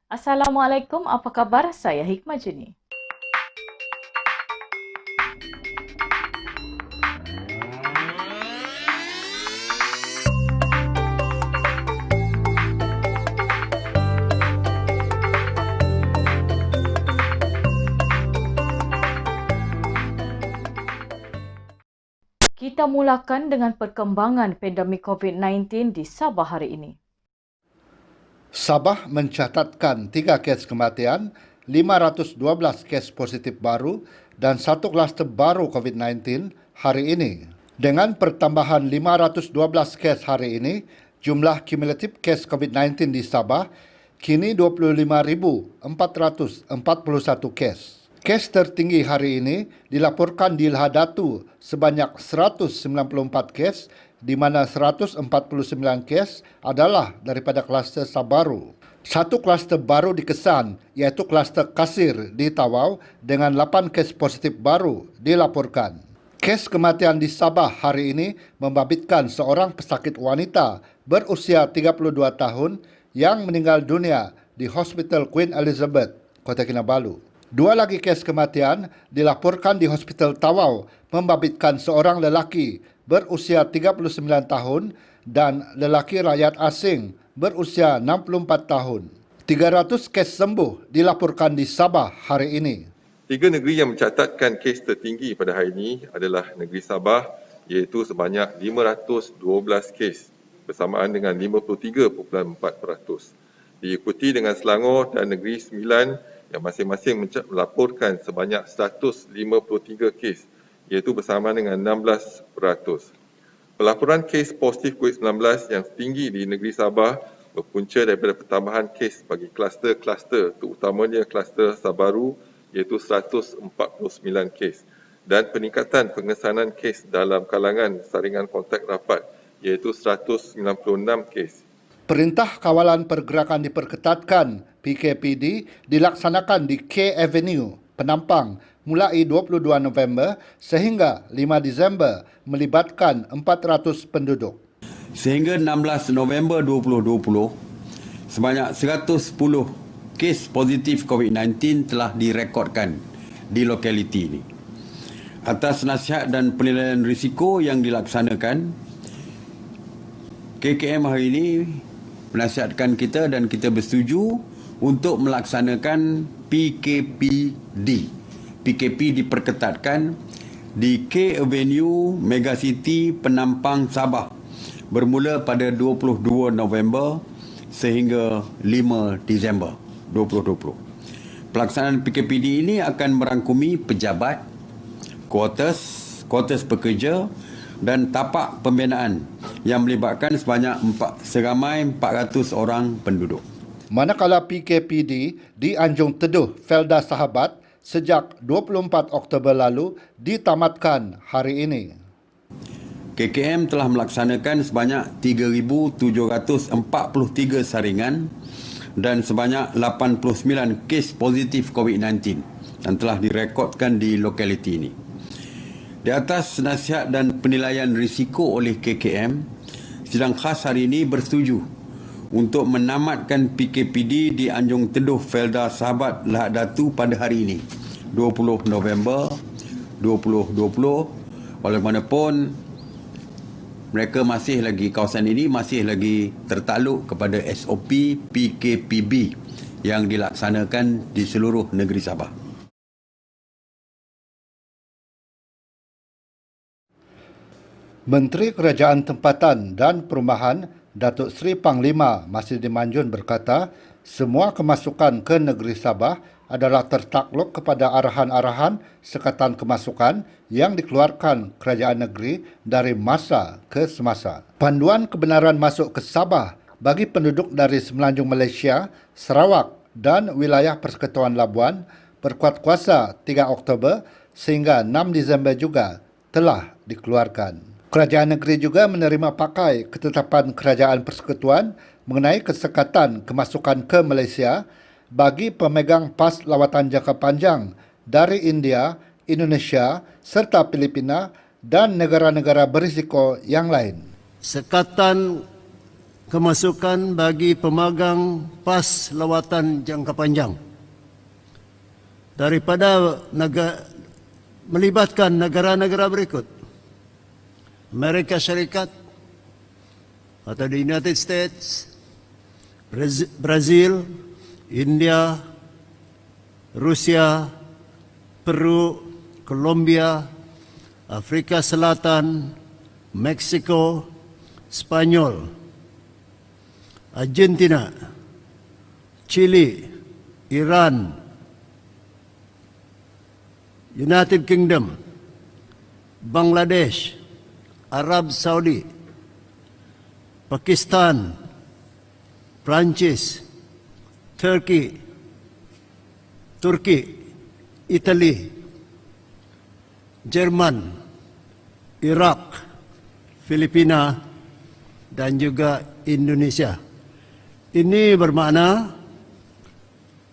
Assalamualaikum, apa kabar? Saya Hikmah Juni. Kita mulakan dengan perkembangan pandemik COVID-19 di Sabah hari ini. Sabah mencatatkan 3 kes kematian, 512 kes positif baru dan 1 kluster baru COVID-19 hari ini. Dengan pertambahan 512 kes hari ini, jumlah kumulatif kes COVID-19 di Sabah kini 25,441 kes. Kes tertinggi hari ini dilaporkan di Lahadatu sebanyak 194 kes, di mana 149 kes adalah daripada kluster Sabaru. Satu kluster baru di Kesan, iaitu kluster Kasir di Tawau dengan 8 kes positif baru dilaporkan. Kes kematian di Sabah hari ini membabitkan seorang pesakit wanita berusia 32 tahun yang meninggal dunia di Hospital Queen Elizabeth, Kota Kinabalu. 2 lagi kes kematian dilaporkan di Hospital Tawau membabitkan seorang lelaki berusia 39 tahun dan lelaki rakyat asing berusia 64 tahun. 300 kes sembuh dilaporkan di Sabah hari ini. 3 negeri yang mencatatkan kes tertinggi pada hari ini adalah negeri Sabah, iaitu sebanyak 512 kes bersamaan dengan 53.4%. Diikuti dengan Selangor dan negeri Sembilan yang masing-masing melaporkan sebanyak 153 kes, iaitu bersama dengan 16%. Pelaporan kes positif COVID-19 yang tinggi di negeri Sabah berpunca daripada pertambahan kes bagi kluster-kluster, terutamanya kluster Sabaru, iaitu 149 kes, dan peningkatan pengesanan kes dalam kalangan saringan kontak rapat, iaitu 196 kes. Perintah Kawalan Pergerakan Diperketatkan (PKPD) dilaksanakan di K Avenue, Penampang mulai 22 November sehingga 5 Disember melibatkan 400 penduduk. Sehingga 16 November 2020, sebanyak 110 kes positif COVID-19 telah direkodkan di lokaliti ini. Atas nasihat dan penilaian risiko yang dilaksanakan, KKM hari ini menasihatkan kita dan kita bersetuju untuk melaksanakan PKPD. PKP diperketatkan di K Avenue Megacity Penampang Sabah bermula pada 22 November sehingga 5 Disember 2020. Pelaksanaan PKPD ini akan merangkumi pejabat, kuartus pekerja dan tapak pembinaan yang melibatkan seramai 400 orang penduduk. Manakala PKPD di Anjung Teduh, Felda Sahabat sejak 24 Oktober lalu ditamatkan hari ini. KKM telah melaksanakan sebanyak 3,743 saringan dan sebanyak 89 kes positif COVID-19 yang telah direkodkan di lokaliti ini. Di atas nasihat dan penilaian risiko oleh KKM, sidang khas hari ini bersetuju untuk menamatkan PKPD di Anjung Teduh Felda Sahabat Lahadatu pada hari ini, 20 November 2020, walaupun mereka kawasan ini masih lagi tertakluk kepada SOP PKPB yang dilaksanakan di seluruh negeri Sabah. Menteri Kerajaan Tempatan dan Perumahan Datuk Seri Panglima Masridin Manjun berkata, semua kemasukan ke negeri Sabah adalah tertakluk kepada arahan-arahan Sekatan Kemasukan yang dikeluarkan kerajaan negeri dari masa ke semasa. Panduan kebenaran masuk ke Sabah bagi penduduk dari Semenanjung Malaysia, Sarawak dan wilayah Persekutuan Labuan berkuat kuasa 3 Oktober sehingga 6 Disember juga telah dikeluarkan. Kerajaan negeri juga menerima pakai ketetapan Kerajaan Persekutuan mengenai kesekatan kemasukan ke Malaysia bagi pemegang pas lawatan jangka panjang dari India, Indonesia serta Filipina dan negara-negara berisiko yang lain. Sekatan kemasukan bagi pemegang pas lawatan jangka panjang daripada melibatkan negara-negara berikut: Amerika Syarikat atau the United States, Brazil, India, Rusia, Peru, Colombia, Afrika Selatan, Meksiko, Spanyol, Argentina, Chile, Iran, United Kingdom, Bangladesh, Arab Saudi, Pakistan, Prancis, Turki, Italy, Jerman, Iraq, Filipina, dan juga Indonesia. Ini bermakna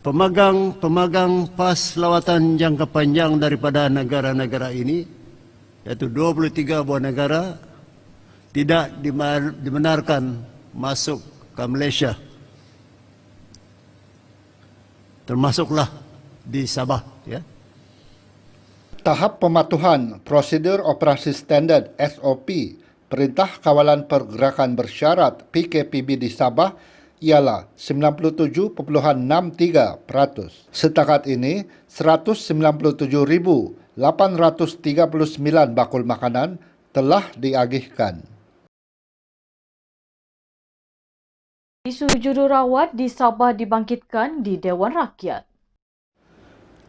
pemegang pas lawatan jangka panjang daripada negara-negara ini, yaitu 23 buah negara, tidak dibenarkan masuk ke Malaysia. Termasuklah di Sabah, ya. Tahap pematuhan prosedur operasi standard SOP Perintah Kawalan Pergerakan Bersyarat PKPB di Sabah ialah 97.63%. Setakat ini, 197.839 bakul makanan telah diagihkan. Isu jururawat di Sabah dibangkitkan di Dewan Rakyat.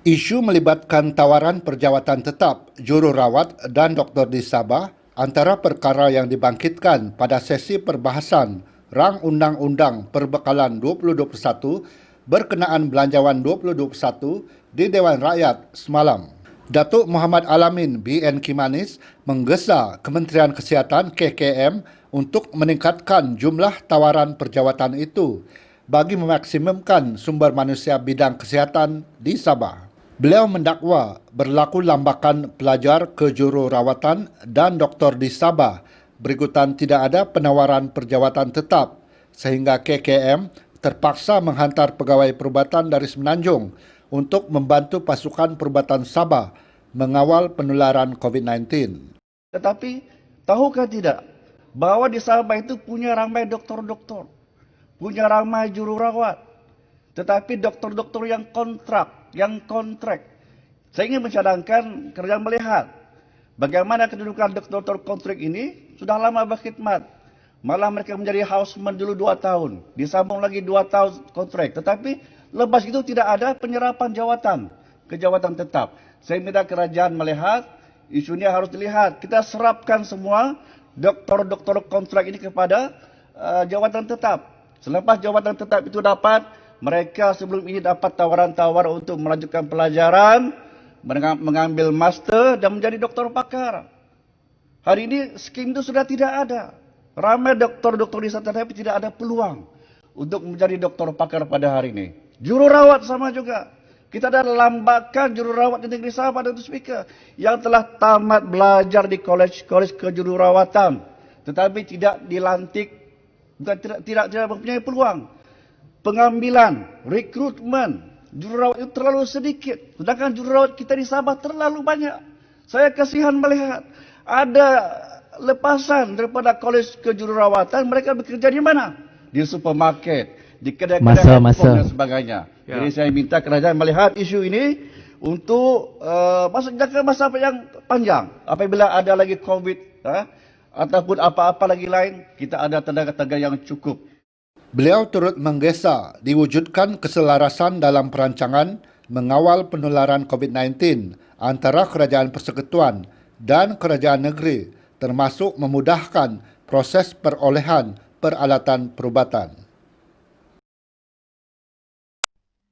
Isu melibatkan tawaran perjawatan tetap jururawat dan doktor di Sabah antara perkara yang dibangkitkan pada sesi perbahasan Rang Undang-Undang Perbekalan 2021 berkenaan Belanjawan 2021 di Dewan Rakyat semalam. Datuk Muhammad Alamin BN Kimanis menggesa Kementerian Kesihatan KKM untuk meningkatkan jumlah tawaran perjawatan itu bagi memaksimumkan sumber manusia bidang kesihatan di Sabah. Beliau mendakwa berlaku lambakan pelajar kejururawatan dan doktor di Sabah berikutan tidak ada penawaran perjawatan tetap sehingga KKM terpaksa menghantar pegawai perubatan dari Semenanjung untuk membantu pasukan perubatan Sabah mengawal penularan COVID-19. Tetapi tahukah tidak bahwa di Sabah itu punya ramai doktor-doktor, punya ramai jururawat, tetapi doktor-doktor yang kontrak. Saya ingin mencadangkan kerja melihat bagaimana kedudukan doktor-doktor kontrak ini sudah lama berkhidmat. Malah mereka menjadi houseman dulu 2 tahun, disambung lagi 2 tahun kontrak. Tetapi lepas itu tidak ada penyerapan jawatan ke jawatan tetap. Saya minta kerajaan melihat, isunya harus dilihat. Kita serapkan semua doktor-doktor kontrak ini kepada jawatan tetap. Selepas jawatan tetap itu dapat, mereka sebelum ini dapat tawaran-tawaran untuk melanjutkan pelajaran, mengambil master dan menjadi doktor pakar. Hari ini skim itu sudah tidak ada. Ramai doktor-doktor di sana tapi tidak ada peluang untuk menjadi doktor pakar pada hari ini. Jururawat sama juga. Kita ada lambakan jururawat di negeri Sabah dan Speaker yang telah tamat belajar di kolej kejururawatan tetapi tidak dilantik, tidak mempunyai peluang. Pengambilan, rekrutmen jururawat itu terlalu sedikit. Sedangkan jururawat kita di Sabah terlalu banyak. Saya kasihan melihat ada lepasan daripada kolej kejururawatan, mereka bekerja di mana? Di supermarket, di kedai-kedai handphone dan sebagainya. Ya. Jadi saya minta kerajaan melihat isu ini untuk jangka masa yang panjang. Apabila ada lagi COVID ataupun apa-apa lagi lain, kita ada tenaga-tenaga yang cukup. Beliau turut menggesa diwujudkan keselarasan dalam perancangan mengawal penularan COVID-19 antara Kerajaan Persekutuan dan Kerajaan Negeri, termasuk memudahkan proses perolehan peralatan perubatan.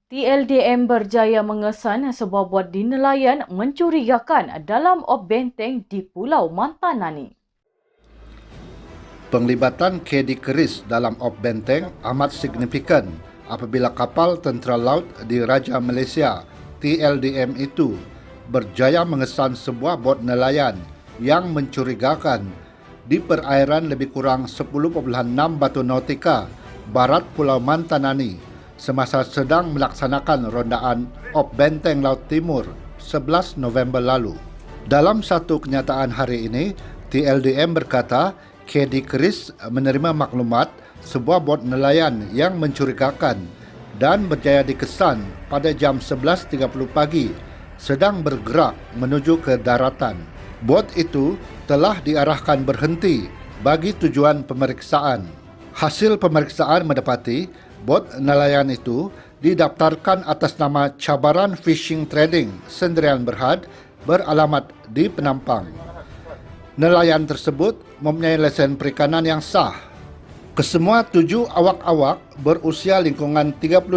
TLDM berjaya mengesan sebuah buat di nelayan mencurigakan dalam op benteng di Pulau Mantanani. Penglibatan KD Keris dalam op benteng amat signifikan apabila kapal tentera laut di Raja Malaysia TLDM itu berjaya mengesan sebuah bot nelayan yang mencurigakan di perairan lebih kurang 10.6 batu nautika barat Pulau Mantanani semasa sedang melaksanakan rondaan op Benteng Laut Timur 11 November lalu. Dalam satu kenyataan hari ini, TLDM berkata KD Keris menerima maklumat sebuah bot nelayan yang mencurigakan dan berjaya dikesan pada jam 11.30 pagi sedang bergerak menuju ke daratan. Bot itu telah diarahkan berhenti bagi tujuan pemeriksaan. Hasil pemeriksaan mendapati bot nelayan itu didaftarkan atas nama Cabaran Fishing Trading Sendirian Berhad beralamat di Penampang. Nelayan tersebut mempunyai lesen perikanan yang sah. Kesemua 7 awak-awak berusia lingkungan 32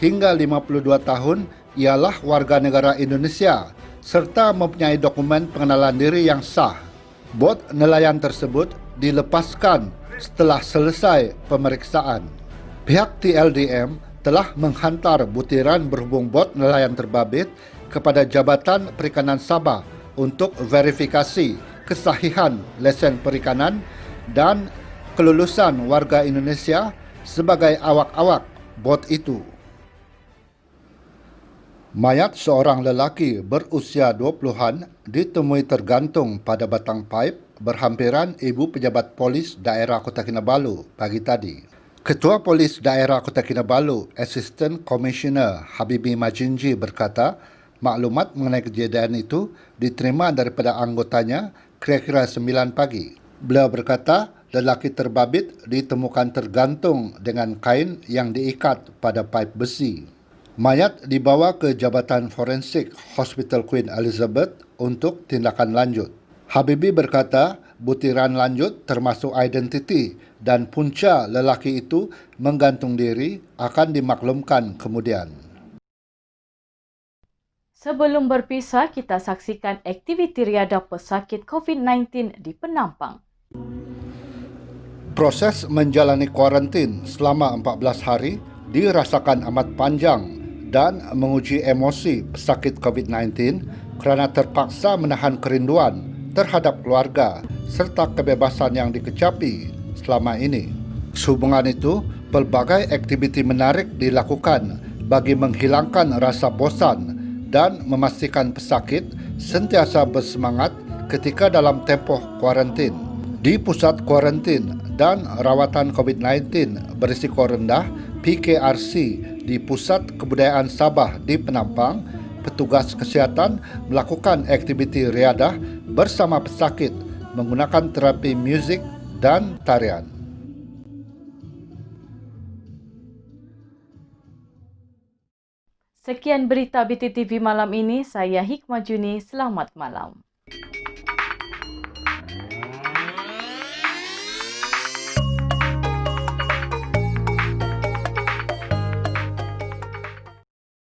hingga 52 tahun ialah warga negara Indonesia serta mempunyai dokumen pengenalan diri yang sah. Bot nelayan tersebut dilepaskan setelah selesai pemeriksaan. Pihak TLDM telah menghantar butiran berhubung bot nelayan terbabit kepada Jabatan Perikanan Sabah untuk verifikasi kesahihan lesen perikanan dan kelulusan warga Indonesia sebagai awak-awak bot itu. Mayat seorang lelaki berusia 20-an ditemui tergantung pada batang paip berhampiran Ibu Pejabat Polis Daerah Kota Kinabalu pagi tadi. Ketua Polis Daerah Kota Kinabalu, Assistant Commissioner Habibi Majinji berkata, maklumat mengenai kejadian itu diterima daripada anggotanya kira-kira 9 pagi. Beliau berkata, lelaki terbabit ditemukan tergantung dengan kain yang diikat pada paip besi. Mayat dibawa ke Jabatan Forensik Hospital Queen Elizabeth untuk tindakan lanjut. Habibi berkata, butiran lanjut termasuk identiti dan punca lelaki itu menggantung diri akan dimaklumkan kemudian. Sebelum berpisah, kita saksikan aktiviti riadah pesakit COVID-19 di Penampang. Proses menjalani kuarantin selama 14 hari dirasakan amat panjang dan menguji emosi pesakit COVID-19 kerana terpaksa menahan kerinduan terhadap keluarga serta kebebasan yang dikecapi selama ini. Sehubungan itu, pelbagai aktiviti menarik dilakukan bagi menghilangkan rasa bosan dan memastikan pesakit sentiasa bersemangat ketika dalam tempoh kuarantin. Di Pusat Kuarantin dan Rawatan COVID-19 berisiko rendah PKRC di Pusat Kebudayaan Sabah di Penampang, petugas kesihatan melakukan aktiviti riadah bersama pesakit menggunakan terapi muzik dan tarian. Sekian berita BTTV malam ini, saya Hikmah Juni, selamat malam.